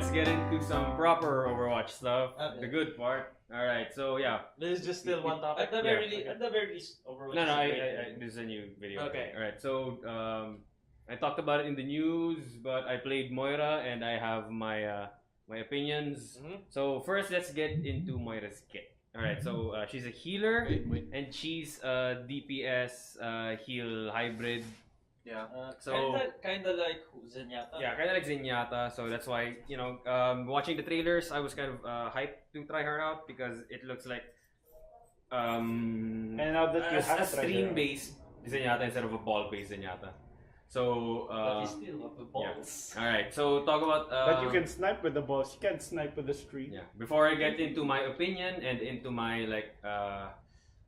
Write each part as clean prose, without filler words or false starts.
let's get into some proper Overwatch stuff. Okay. The good part. All right, so yeah. This is just still one topic. At the very least, Overwatch. No, is a great game. this is a new video. Okay. All right, so I talked about it in the news, but I played Moira and I have my my opinions. So first, let's get into Moira's kit. All right, so she's a healer and she's a DPS heal hybrid. Yeah. So Kinda like Zenyatta. yeah, kind of like Zenyatta. So that's why watching the trailers, I was kind of hyped to try her out because it looks like And now that you a have tried her out. stream-based Zenyatta instead of a ball-based Zenyatta. So But you still have the balls. all right. So talk about. But you can snipe with the balls. You can't snipe with the stream. Yeah. Before I get into my opinion and into my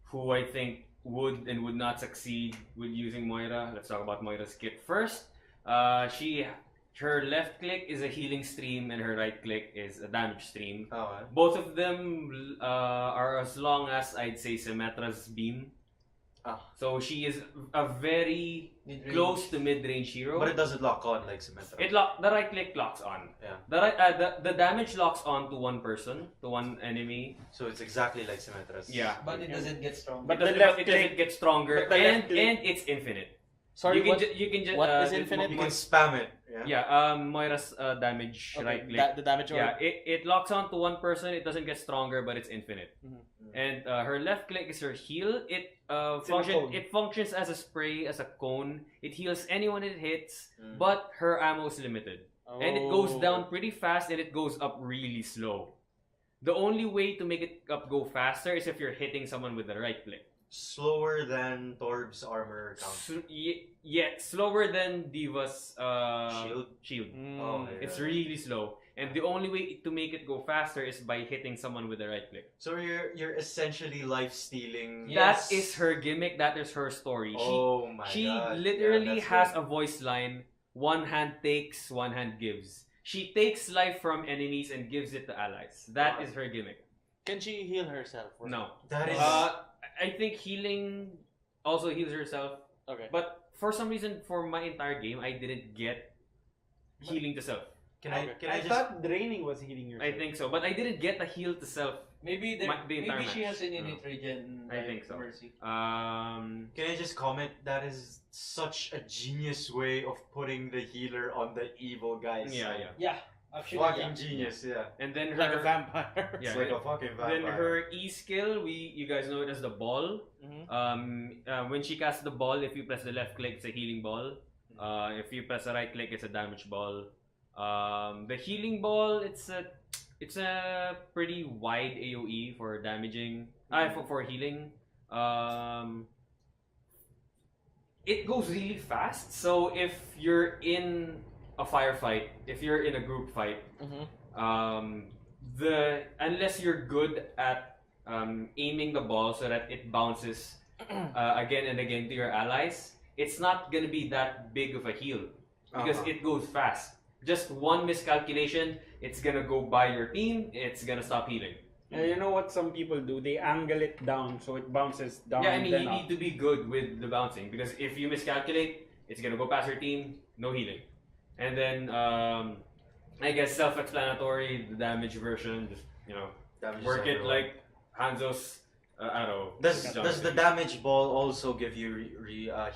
who I think would and would not succeed with using Moira, let's talk about Moira's kit first. Her left click is a healing stream and her right click is a damage stream. Both of them are as long as I'd say Symmetra's beam. So she is a very Mid-range. close to mid-range hero. But it doesn't lock on like Symmetra. The right click locks on. Yeah. The damage locks on to one person, to one enemy. So it's exactly like Symmetra's. Yeah. But it doesn't get stronger. But It the doesn't, left it doesn't click- get stronger but the left and click- it's infinite. Sorry, you can what? you can just What is infinite? You can spam it. Yeah. Yeah, Moira's damage Okay, right click. the damage. Yeah, it locks on to one person. It doesn't get stronger, but it's infinite. And her left click is her heal. in a cone. It functions as a spray, as a cone. It heals anyone it hits, Mm. but her ammo is limited. And it Oh. goes down pretty fast and it goes up really slow. The only way to make it up go faster is if you're hitting someone with the right click. Slower than Torb's armor count. Slower than Diva's shield. Oh, yeah. It's really slow. And the only way to make it go faster is by hitting someone with the right click. So you're essentially life stealing. Yeah. That is her gimmick, that is her story. Oh my she god. literally Yeah, has that's a voice line, one hand takes, one hand gives. She takes life from enemies and gives it to allies. That is her gimmick. Can she heal herself? Or No. That is. I think healing also heals herself. Okay. But for some reason, for my entire game, I didn't get healing to self. Can I I just? thought draining was healing yourself. I think so, but I didn't get the heal to self. Maybe the entire maybe she match. has an innate regen. I think so. Mercy. Can I just comment? That is such a genius way of putting the healer on the evil guy's Yeah, side. yeah. Yeah, actually, Fucking genius, yeah. And then her Like a vampire. Yeah, It's like a fucking vampire. then her E skill, you guys know it as the ball. When she casts the ball, if you press the left click, it's a healing ball. If you press the right click, it's a damage ball. The healing ball, it's a pretty wide AOE for damaging. For healing. It goes really fast. So if you're in a firefight, if you're in a group fight, unless you're good at aiming the ball so that it bounces again and again to your allies, it's not gonna be that big of a heal because it goes fast. Just one miscalculation, it's gonna go by your team. It's gonna stop healing. And you know what some people do? They angle it down so it bounces down. Yeah, I mean then you up. need to be good with the bouncing because if you miscalculate, it's gonna go past your team. No healing. And then I guess self-explanatory, the damage version, just Damage work is it overall. like Hanzo's arrow. Does the damage ball also give you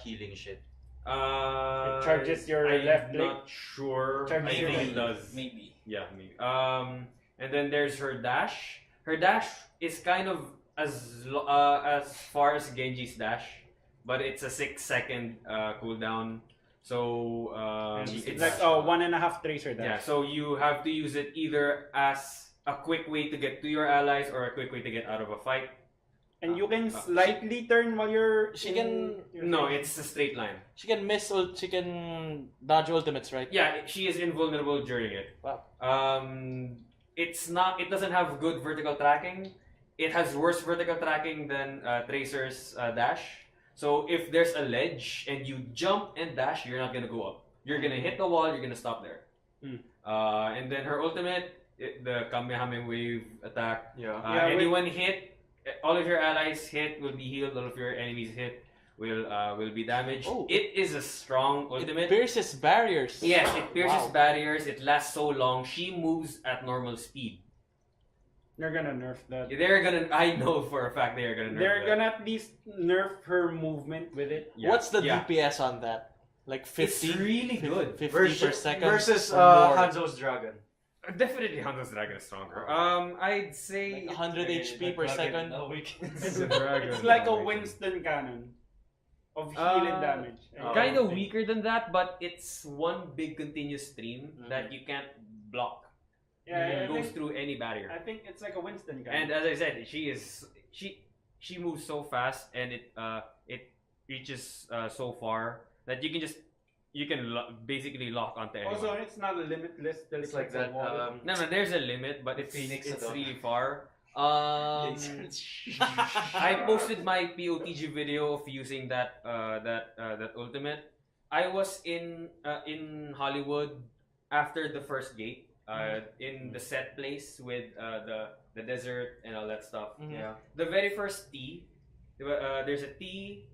healing shit? It charges your I'm left leg. not sure. Charges I your think leg. it does. Maybe. Yeah, maybe. And then there's her dash. Her dash is kind of as far as Genji's dash, but it's a 6-second cooldown. So It's like 1.5 tracer dash. yeah. So you have to use it either as a quick way to get to your allies or a quick way to get out of a fight. And you can slightly turn while you're. She can- No, it's a straight line. She can miss. She can dodge ultimates, right? Yeah, she is invulnerable during it. Wow. It's not. It doesn't have good vertical tracking. It has worse vertical tracking than Tracer's dash. So if there's a ledge and you jump and dash, you're not gonna go up. You're gonna hit the wall. You're gonna stop there. And then her ultimate, the Kamehameha wave attack. Yeah. Yeah, Anyone hit, all of your allies hit will be healed. All of your enemies hit will be damaged. Oh. It is a strong It ultimate. pierces barriers. Yes, it pierces Wow. barriers. It lasts so long. She moves at normal speed. They're gonna nerf that. They're gonna. I know for a fact they are gonna. Nerf They're that. gonna at least nerf her movement with it. Yeah. What's the Yeah. DPS on that? Like 50? It's really good. 50 per second? versus or more? Hanzo's dragon. Definitely Hanzo's Dragon is stronger. I'd say Like 100 HP per second. No, we can. it's a dragon. It's like a Winston cannon of heal and damage. Kind of weaker than that, but it's one big continuous stream that you can't block. Yeah, It I goes think, through any barrier. I think it's like a Winston And cannon. as I said, she moves so fast and it reaches so far that you can basically lock onto anyone. Also, it's not limitless. Till It's like that. No, there's a limit, but it's Phoenix it's Adon. really far. I posted my POTG video of using that ultimate. I was in Hollywood after the first gate, in the set place with the desert and all that stuff. Yeah. The very first T, there's a T.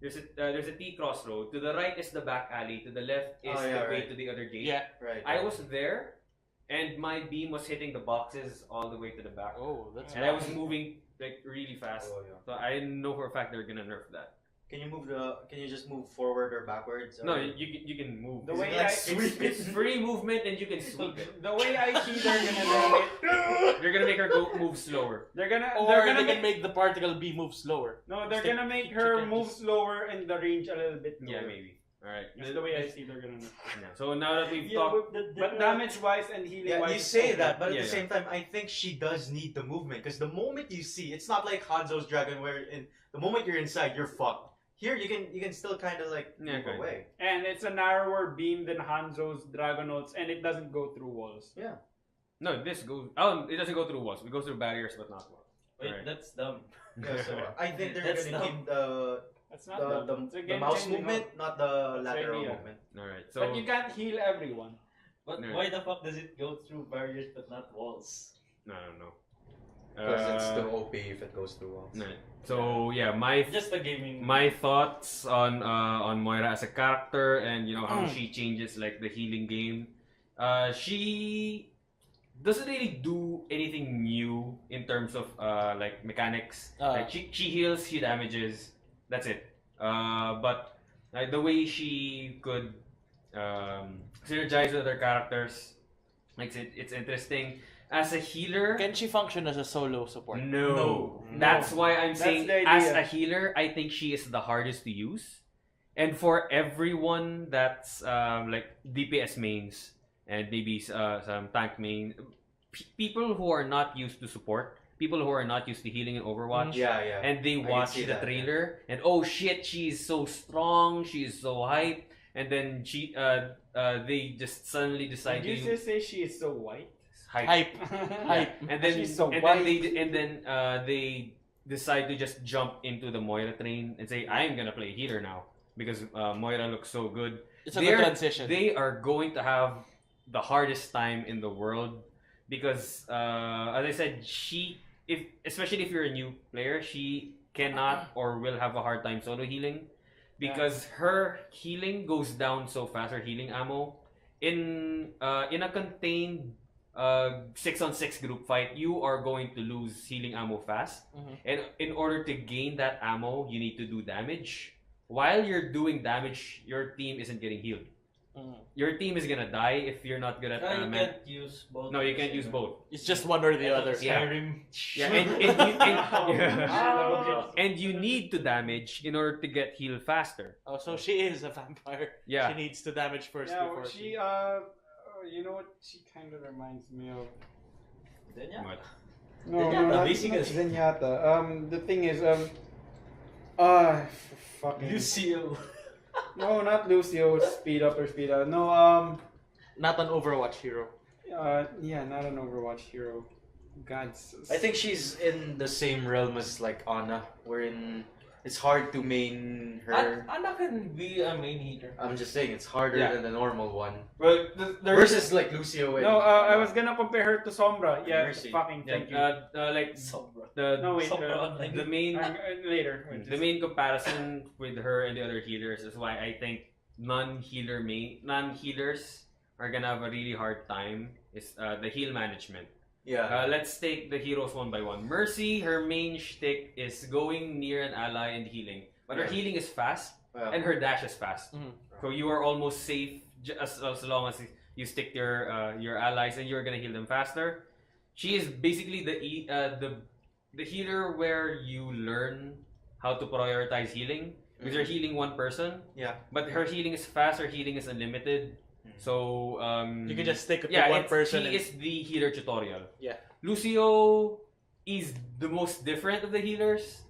There's a T crossroad. To the right is the back alley. To the left is Oh, yeah, the way right. to the other gate. Yeah. Right. I was there, and my beam was hitting the boxes all the way to the back. Oh, that's And I was moving like really fast. Oh, yeah. So I know for a fact they're gonna nerf that. Can you just move forward or backwards? No, Or- you can move. The It's way like I sweep it's free movement and you can sweep it. the way I see they're gonna nerf it. They're gonna make her move slower. They're gonna Or they're they gonna can make the particle B move slower. no, they're Stick- gonna make she her can move just- slower and the range a little bit lower. Yeah, maybe. All right. That's the way I see they're gonna nerf. Yeah. So now that we've Yeah, talked, But damage wise and healing Yeah, wise, you say that, but at Yeah, the same time, I think she does need the movement because the moment you see, it's not like Hanzo's dragon where the moment you're inside, you're fucked. Here, you can still kind of like Yeah, move kinda. away. and it's a narrower beam than Hanzo's Dragonauts, and it doesn't go through walls. no, this goes. It doesn't go through walls. It goes through barriers, but not walls. Wait, Alright. that's dumb. Yeah, so I think they're That's gonna keep the That's not dumb. It's the again mouse changing movement, up. not the That's lateral idea. movement. All right. So But you can't heal everyone. But No. why the fuck does it go through barriers but not walls? I don't know. Because it's the OP if it goes through walls. No. So yeah, my Just the gaming. my thoughts on Moira as a character and how she changes like the healing game. She doesn't really do anything new in terms of like mechanics. Like she heals, she damages. That's it. But like the way she could synergize with other characters makes it's interesting. As a healer, Can she function as a solo support? no. No. That's why I'm That's saying, the as idea. a healer, I think she is the hardest to use. And for everyone that's like DPS mains and maybe some tank main, people who are not used to support, people who are not used to healing in Overwatch, Yeah, yeah. and they can watch see the that, trailer and oh shit, she's so strong, she's so hype, and then they just suddenly decide Did to you just say she is so white? Hype. Hype. and then She's so and white. then they decide to just jump into the Moira train and say, I'm gonna play healer now because Moira looks so good. It's a good transition. They are going to have the hardest time in the world because as I said, especially if you're a new player, she cannot or will have a hard time solo healing because her healing goes down so fast, her healing ammo. In a contained 6-on-6 group fight, you are going to lose healing ammo fast. And in order to gain that ammo, you need to do damage. While you're doing damage, your team isn't getting healed. Your team is gonna die if you're not good at You can't use both. No, you can't use both. It's just one or the other. Yeah. Skyrim. And you need to damage in order to get healed faster. Oh, so she is a vampire. Yeah. She needs to damage first Yeah, before she you know what she kind of reminds me of? Then What? No, Zenyatta, not basically. Zenyatta. The thing is, fucking. Lucio. No, not Lucio. Speed up or speed out. No, Not an Overwatch hero. yeah, not an Overwatch hero. God. I think she's in the same realm as like Ana, wherein it's hard to main her. Ana can be a main healer. I'm just saying it's harder Yeah. than the normal one. Well, there Versus like Lucio and No, I was gonna compare her to Sombra. Yeah, Mercy. fucking yeah, thank you. like Sombra. No, wait. the main Later. the main comparison with her and the other healers is why I think non-healers are gonna have a really hard time is the heal management. yeah. Let's take the heroes one by one. Mercy, her main shtick is going near an ally and healing, but her Yeah. healing is fast Well, and her dash is fast. Mhm. So you are almost safe as long as you stick to your allies and you're gonna heal them faster. She is basically the healer where you learn how to prioritize healing because you're healing one person. Yeah. But her healing is fast. Her healing is unlimited. So You can just stick with yeah, one person. She and- is the healer tutorial. Yeah. Lucio is the most different of the healers,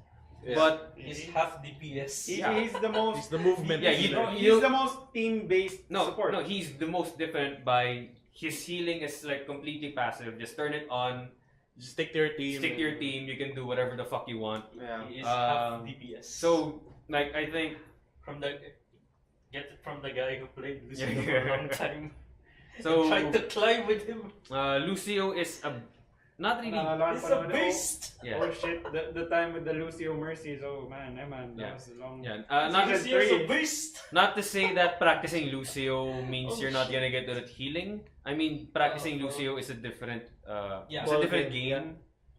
Yeah. but He's half DPS. He's the most. He's the movement. Yeah, He's, you- he's the most team-based support. no, he's the most different by his healing is like completely passive. Just turn it on, Just stick to your team. stick to your team. You can do whatever the fuck you want. Yeah. He is half Um, DPS. So like I think Get it from the guy who played Lucio Yeah. for a long time. so Tried to climb with him. Lucio is a not really. Naalala He's ko pa a naman, beast. Yeah. Oh shit, the time with the Lucio Mercies, oh man, that Yeah. was long. Yeah. Lucio's a beast. Not to say that practicing Lucio means Oh, you're not shit. gonna get good at healing. I mean, practicing Oh, Lucio is a different, Yeah. it's a Well, different yeah. game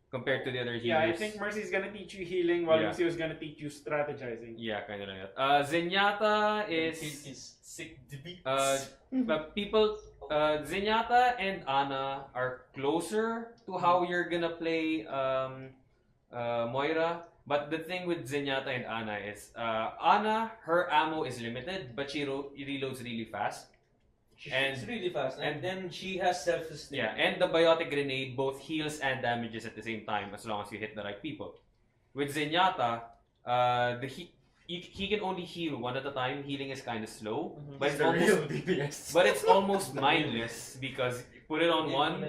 compared to the other healers. Yeah, I think Mercy's gonna teach you healing while Yeah. Lucio's gonna teach you strategizing. Yeah, kind of like that. Zenyatta is He's sick beats. but people. Zenyatta and Ana are closer to how you're gonna play Moira. But the thing with Zenyatta and Ana is Ana, her ammo is limited, but she reloads really fast. She's really fast, and then she has self-esteem. Yeah, and the biotic grenade both heals and damages at the same time as long as you hit the right people. With Zenyatta, he can only heal one at a time. Healing is kind of slow, but it's almost DPS. but it's almost mindless because put it on one,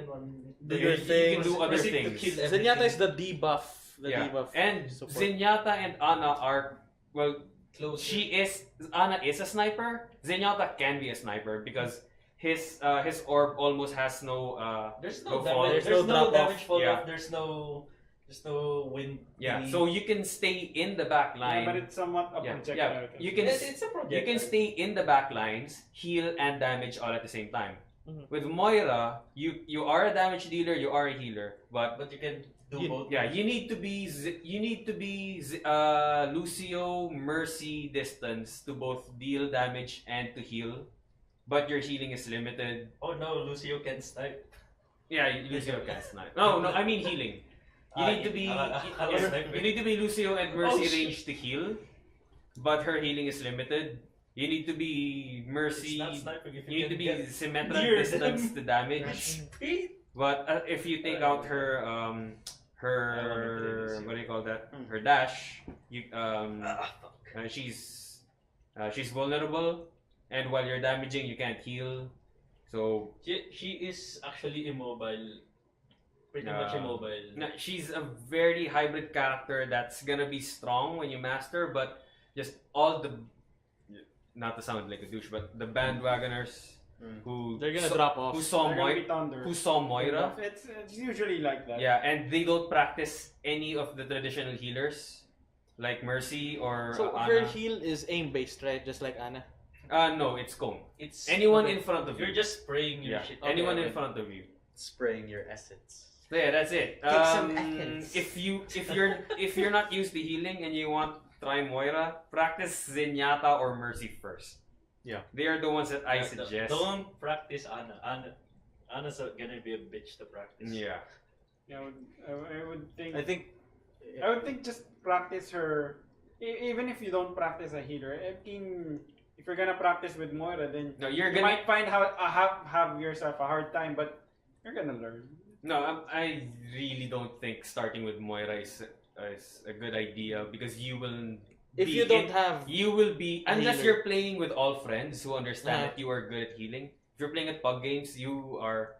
Do you your thing. can do other Proceed to things. kill Zenyatta is everything. the debuff. The Yeah, debuff. and support. Zenyatta and Ana are well. Closer. Ana is a sniper. Zenyatta can be a sniper because his orb almost has no There's no no fall. damage. There's no There's no drop-off. damage fall Yeah. off. There's no wind. yeah. thingy. So you can stay in the back line. Yeah, but it's somewhat a Yeah, projectile. you can it's a project. you can stay in the back lines, heal and damage all at the same time. Mhm. With Moira, you are a damage dealer, you are a healer, but But you can do You- both. yeah, you need to be Lucio Mercy distance to both deal damage and to heal, but your healing is limited. Oh no, Lucio can snipe. Yeah, Lucio can snipe. No, I mean healing. You need to be you need to be Lucio and Mercy Oh, shit. range to heal, but her healing is limited. You need to be Mercy. It's not sniping if You need to can be get symmetric near distance them. to damage. Speed. But if you take out her her what do you call that? Her dash, you she's vulnerable, and while you're damaging, you can't heal. So She is actually immobile. Pretty much immobile. no, she's a very hybrid character that's gonna be strong when you master, but just all the not to sound like a douche, but the bandwagoners who They're gonna saw- drop off. who saw They're gonna be Moira, thunder. who saw Moira, It's usually like that. yeah, and they don't practice any of the traditional healers like Mercy or So Ana. her heal is aim based, right? Just like Ana. No, it's cone. It's Anyone okay. in front of you. You're just spraying your yeah, shit. anyone Okay, in front of you. Spraying your essence. So yeah, that's it. Kick some essence. If you're not used to healing and you want to try Moira, practice Zenyatta or Mercy first. Yeah. They are the ones that I Yeah, suggest. Don't practice Ana. Anna's gonna be a bitch to practice. Yeah. Yeah, I would think. I think. I would think just practice her. Even if you don't practice a healer, I think if you're gonna practice with Moira, then No, you're you gonna. might find have yourself a hard time, but you're gonna learn. No, I really don't think starting with Moira is a good idea because you will. If you don't have You will be a unless healer. you're playing with all friends who understand Yeah. that you are good at healing. If you're playing at pub games, you are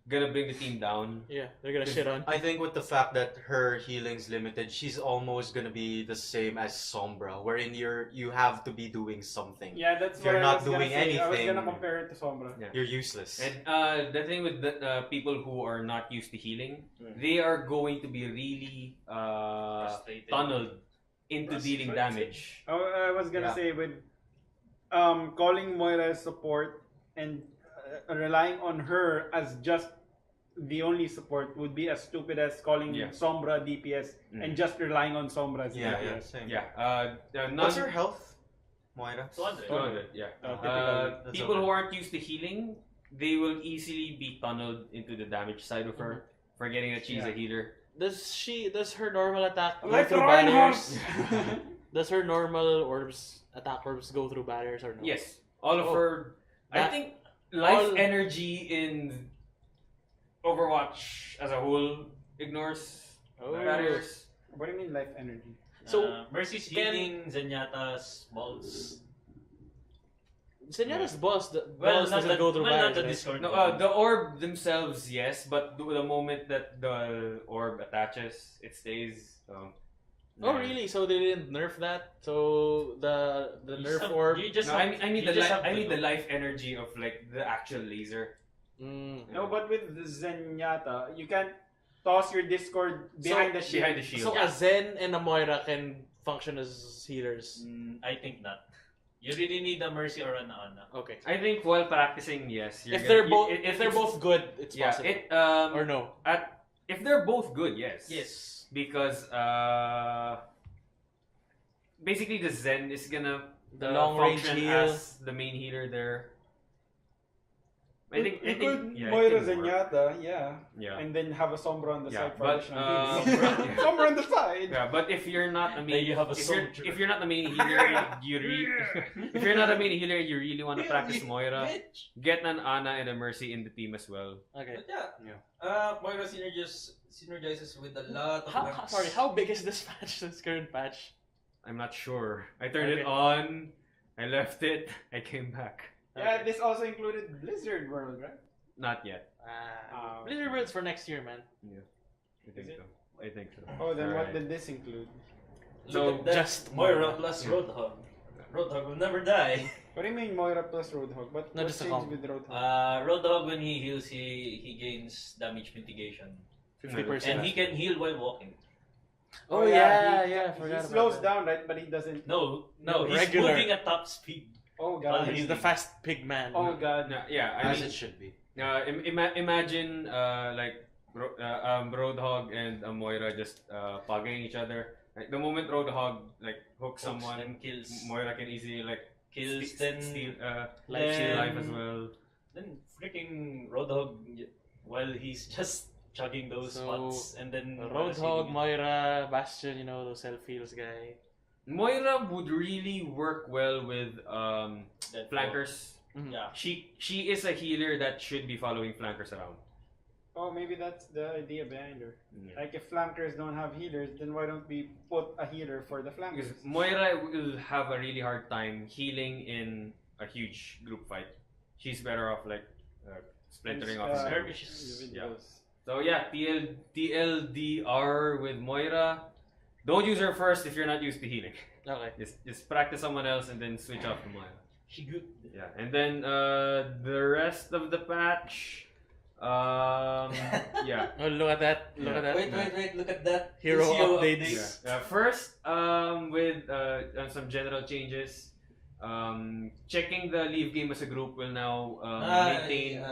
gonna bring the team down. Yeah, they're gonna shit on. I think with the fact that her healing's limited, she's almost gonna be the same as Sombra, wherein you have to be doing something. Yeah, that's If what you're I not was gonna doing say. I was anything- gonna compare it to Sombra. Yeah. You're useless. And the thing with the people who are not used to healing, they are going to be really Frustrated. tunneled into dealing Frustrated. damage. I was gonna Yeah. say with calling Moira as support and relying on her as just the only support would be as stupid as calling Yeah. Sombra DPS and just relying on Sombra as Yeah, DPS. same. Yeah. What's her health, Moira? 200. 200, yeah. Typical. That's People okay. who aren't used to healing, they will easily be tunneled into the damage side of her, forgetting that she's a healer. Does her normal attack go Like through Reinhardt! barriers? Does her normal attack orbs go through barriers or no? Yes, all of her. I That- think life all- energy in Overwatch as a whole ignores Oh. barriers. What do you mean life energy? So, Mercy's can- healing, Zenyatta's balls. Zenyatta's boss, Well, boss not doesn't the, go through well, not barriers. the right? Discord. No, balls. the orb themselves, yes, but the moment that the orb attaches, it stays. Oh yeah. really? So they didn't nerf that? So the You nerf just- orb. You just No, have, I need you the just have I to need the do. life energy of like the actual laser. No, but with the Zenyatta, you can't toss your Discord behind the shield. Behind the shield. So a Zen and a Moira can function as healers. I think not. You really need a Mercy or an Ana. Okay. I think while practicing, yes. You're If gonna- they're both it- if they're both good, it's yeah, possible. it Or no. if they're both good, yes. Yes. Because basically the Zen is gonna The long range function heal. as the main healer there. I think you could yeah, it Moira can work. Zenyatta, yeah, Yeah. and then have a Sombra on the Yeah, side for but, additional yeah. healing. Sombra on the side. Yeah, but if you're not a Then main, you have a if soldier. you're not the main healer, if you're not a main healer, you really want to practice Moira, get an Ana and a Mercy in the team as well. Okay. But Moira synergizes with a lot of How big is this patch? This current patch? I'm not sure. I turned it Okay. on, I left it, I came back. Yeah, this also included Blizzard World, right? Not yet. Blizzard Worlds for next year, man. I think so. I think so. Oh, then what Alright. did this include? So, Look at that. just Moira Moira. plus Yeah. Roadhog. Roadhog will never die. What do you mean Moira plus Roadhog? What No, what's just a changed comp. with Roadhog? Roadhog, when he heals, he gains damage mitigation. 50%. And he can heal while walking. Oh he- yeah, he I forgot slows about that. down, right? But he doesn't. No, he's Regular. moving at top speed. Oh god. He's the fast pig man. Oh god. No, yeah, I As mean, it should be. imagine like Roadhog and Moira just pugging each other. Like the moment Roadhog like hooks someone, and kills. Moira can easily like Kills, steal then steal then- life as well. Then freaking Roadhog, while he's just chugging those So, spots, and then Roadhog, Moira, Bastion, those self heals guy. Moira would really work well with Deadpool. flankers. Yeah. She is a healer that should be following flankers around. Oh, maybe that's the idea behind her. Yeah. Like if flankers don't have healers, then why don't we put a healer for the flankers? Because Moira will have a really hard time healing in a huge group fight. She's better off like splintering off. Uh, skirmishes. Yeah. So yeah, TLDR with Moira. Don't use her first if you're not used to healing. Okay. Just practice someone else and then switch off to Moira. She good. Yeah, and then the rest of the patch. Yeah. Oh, look at that! Look Yeah. at that! Wait, look at that. Hero This updates. First, with some general changes, checking the leave game as a group will now maintain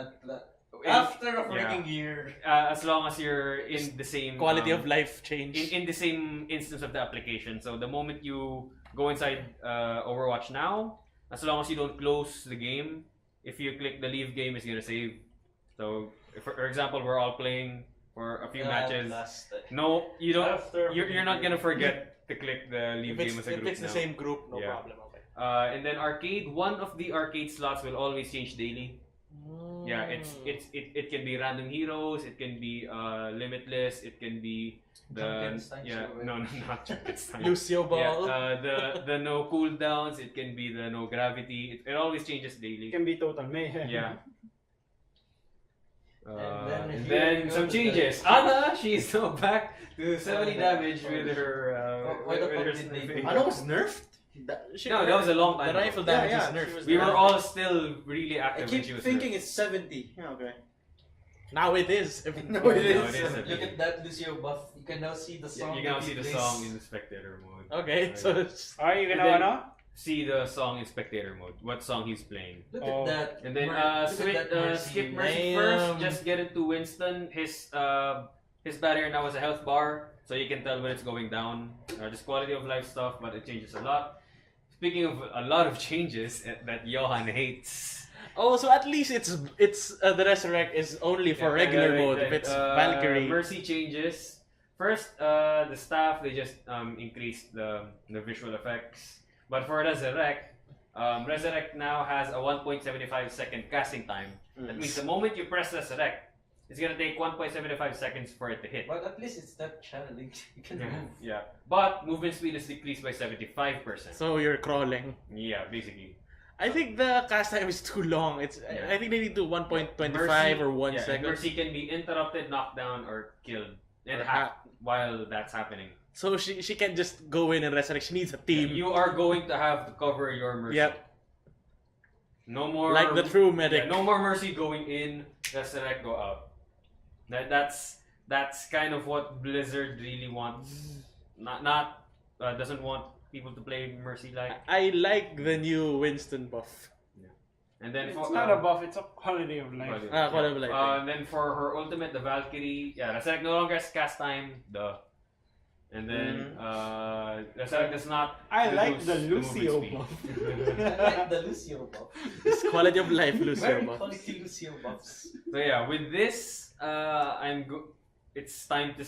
After a freaking year. as long as you're in the same Quality of life change. in the same instance of the application. So the moment you go inside Overwatch now, as long as you don't close the game, if you click the leave game, it's gonna save. So, if, for example, we're all playing for a few matches. No, you don't. After You're not gonna forget to click the leave if game as a if group it's the now. same group, no Yeah. problem. Okay. And then arcade, one of the arcade slots will always change daily. Yeah, it can be random heroes, it can be limitless, it can be the Junkenstein show, no not Junkenstein. Lucio Ball. Yeah, the no cooldowns, it can be the no gravity. It always changes It daily. can be total mayhem. Yeah. And then some changes. Ana, she's now back to 70 damage with her. Why the with fuck her did they sniping. do Ana was nerfed? No, that was a long time The ago. rifle damage Yeah, is nerfed. We were all still really I active keep when she was thinking nerfed. it's 70. Yeah, okay. Now it is. No, it No, it is. is. Look at that Lucio buff. You can now see the Yeah, song. you can now that see he the plays. song in the spectator mode. Okay, Right. so it's... Are you And gonna then- ano? See the song in spectator mode. What song he's playing. Look Oh. at that. And then Look at switch, that Mercy. skip Mercy Damn. first. Just get into Winston. His barrier now is a health bar, so you can tell when it's going down. Just quality of life stuff, but it changes a lot. Speaking of a lot of changes that Johan hates. Oh, so at least it's the resurrect is only for regular mode. If it's Valkyrie, Mercy changes. First, the staff they just increased the visual effects, but for Resurrect, Resurrect now has a 1.75 second casting time. That means the moment you press Resurrect, it's gonna take 1.75 seconds for it to hit. But at least it's not channeling. You can move. Yeah, but movement speed is decreased by 75%. so you're crawling. Yeah, basically. I think the cast time is too long. It's Yeah. I think they need to 1.25 Mercy- or 1 yeah, second. Mercy can be interrupted, knocked down, or killed, and Or while that's happening. So she can't just go in and resurrect. She needs a team. You are going to have to cover your Mercy. Yep. No more Like the true medic. Yeah, no more Mercy going in, Resurrect go out. That's kind of what Blizzard really wants. Not doesn't want people to play Mercy like. I like the new Winston buff. And then It's for, not a buff, it's a quality of life. Quality of life. And then for her ultimate, the Valkyrie, Resurrect no longer has cast time. And then Resurrect does not. I like reduce the movement Lucio speed. buff. I like the Lucio buff. It's quality of life, Lucio Very buff. quality Lucio buffs. So yeah, with this, it's time to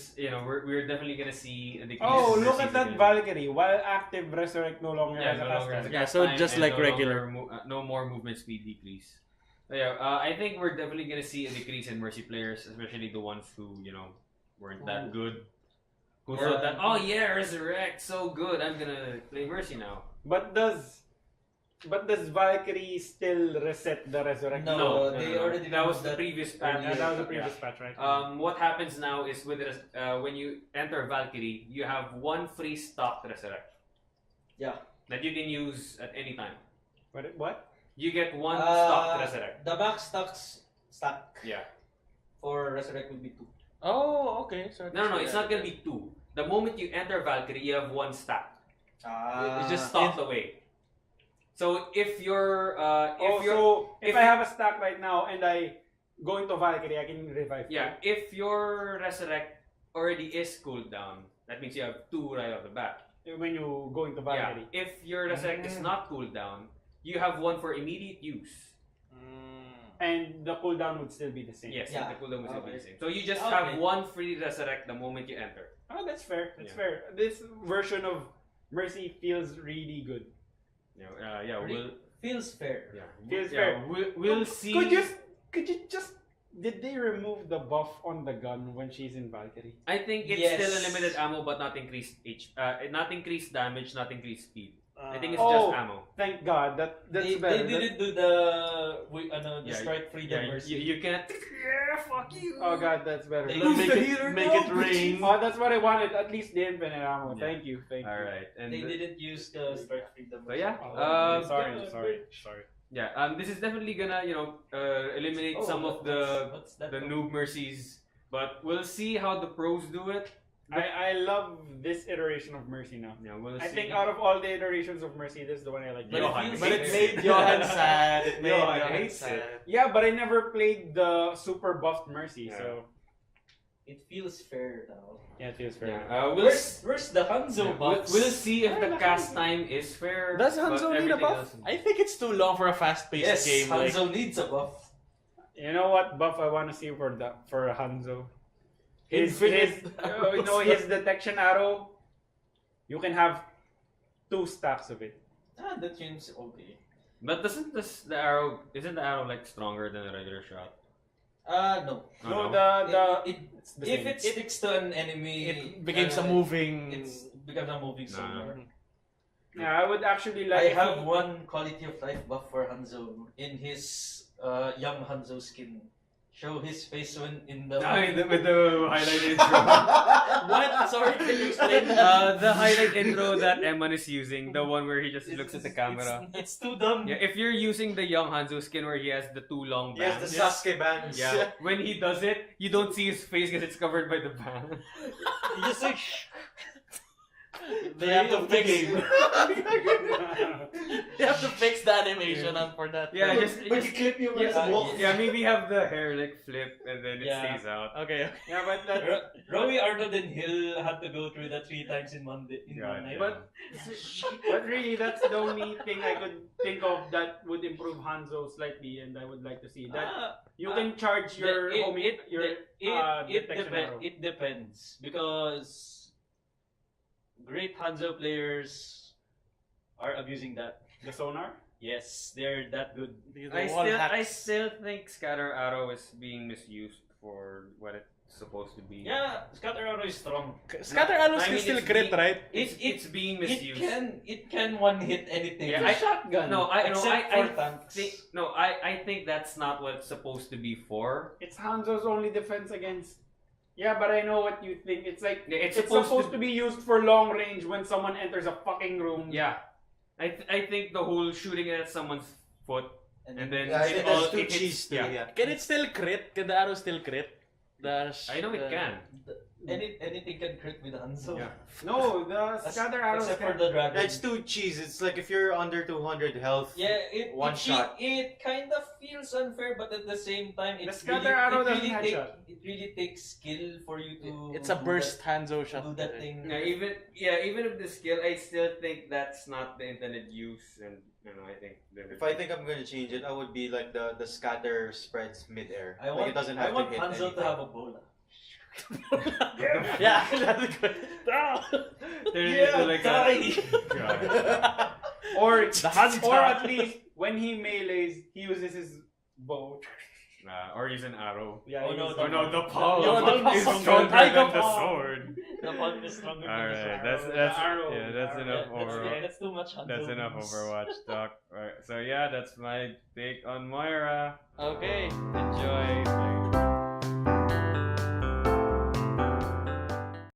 we're definitely gonna see a decrease. Oh, in look Mercy's at that again. Valkyrie. While active, Resurrect no longer Yeah, has a no cast longer has a time. Yeah, cast so time just and like no regular. longer no more movement speed decrease. So yeah, I think we're definitely gonna see a decrease in Mercy players, especially the ones who weren't that good. Who thought that Resurrect so good, I'm gonna play Mercy now. But does Valkyrie still reset the Resurrect? No, they already that was removed the that previous Yeah, patch. that was the previous patch, right? What happens now is when you enter Valkyrie, you have one free stock Resurrect. Yeah. That you can use at any time. What? You get one stock Resurrect. The back stack Yeah. for Resurrect will be 2. Oh, okay. So No, it's not gonna be 2. The moment you enter Valkyrie, you have one stack. It's just stocked away. So if you're if I have a stack right now and I go into Valkyrie, I can revive. if your Resurrect already is cooled down, that means you have 2 right off the bat. When you go into Yeah. Valkyrie. If your Resurrect is not cooled down, you have one for immediate use. And the cooldown would still be the same. Yes, Yeah. the cooldown will still be the Okay. same. So you just Okay. have one free Resurrect the moment you enter. Oh, that's fair. That's Yeah. fair. This version of Mercy feels really good. Feels fair. Feels fair. We'll see. Could you just did they remove the buff on the gun when she's in Valkyrie? I think it's Yes. still a limited ammo, but not increased not increased damage, not increased speed. I think it's Oh. just ammo. Thank God. That's They better. didn't do the Yeah, strike freedom mercy. you can't. Yeah, fuck you. Oh God, that's better. They- Make the it, healer make now, it rain. Oh, that's what I wanted. At least the infinite ammo. Yeah. Thank you. All right, and They didn't use the strike freedom so yeah, Oh, sorry. yeah. This is definitely gonna eliminate some of the what's that noob mercies, but we'll see how the pros do it. I love this iteration of Mercy now. Yeah, we'll I see. think out of all the iterations of Mercy, this is the one I like. But Johan it But it hates made it. Johan sad. It made Johan Johan hates sad. it. Yeah, but I never played the super buffed Mercy, Yeah. so It feels fair now. yeah, it feels fair. Yeah, Where's the Hanzo buffs? we'll see if the cast time is fair. Does but Hanzo need a everything buff? else- I think it's too long for a fast-paced Yes, game. Like, Hanzo needs a buff. You know what buff I want to see for Hanzo? Infinite His detection arrow. You can have 2 stacks of it. That seems okay. But isn't the arrow like stronger than a regular shot? No. Oh, No, no? it's the If same. it sticks to an enemy, it becomes a moving. It becomes a moving No. sword. Yeah, I would actually I like. have one quality of life buff for Hanzo in his young Hanzo skin show his face when in the. With the highlight intro. What? Sorry, can you explain that? The highlight intro that Eman is using, the one where he just looks at the camera. It's too dumb. Yeah, if you're using the young Hanzo skin where he has the two long Yes, bands. the Sasuke bands. Yeah, when he does it, you don't see his face because it's covered by the band. You just like. They have to Play of the fix. game. They have to fix the animation for that. Yeah, just clip you with yeah, the wall. yeah, maybe have the hair like flip and then it Yeah. stays out. Okay. Yeah, but that. Rowy, Arnold, and Hill had to go through that 3 times in one day. In Yeah, one night. But really, that's the only thing I could think of that would improve Hanzo slightly, and I would like to see that. You can charge your detection arrow. It depends because great Hanzo players are abusing that. The sonar. Yes, they're that good. I still think Scatter Arrow is being misused for what it's supposed to be. Yeah, Scatter Arrow is strong. Scatter arrows I can mean, still it's crit, being- right? It's being misused. It can one hit anything. Yeah, It's a shotgun. Except for tanks. I think that's not what it's supposed to be for. It's Hanzo's only defense against. Yeah, but I know what you think. It's like Yeah, it's supposed to be used for long range when someone enters a fucking room. Yeah, I think the whole shooting at someone's foot and then Yeah, I it think all that's too it hits- cheese too. Yeah. Can it still crit? Can the arrow still crit? I know it can. Anything can crit with Hanzo. Yeah. No, the scatter arrows. Except for can- the dragon. It's too cheese. It's like if you're under 200 health. Yeah, One shot. It kind of feels unfair, but at the same time, The scatter arrow doesn't headshot. it really takes skill for you to. It's a do burst Hanzo that, shot. do that thing. Even if the skill, I still think that's not the intended use, and I think If I think I'm gonna change it, I would be like the scatter spreads mid-air. I Like want, it doesn't I have want to hit Hanzo anything. to have a bola. Yeah, that's good. turn it into like God. Or The Hanzo. or at least when he melees, he uses his bow. Or use an arrow. Yeah. Oh, he no, uses Oh no, the palm Yeah, the palm is is stronger stronger. than the Palm. sword. The palm is stronger than the Alright, sword. that's Arrow. yeah, that's enough Overwatch. That's too much Hanzo. That's enough memes. Overwatch talk. Alright, so yeah, that's my take on Moira. Okay. Enjoy.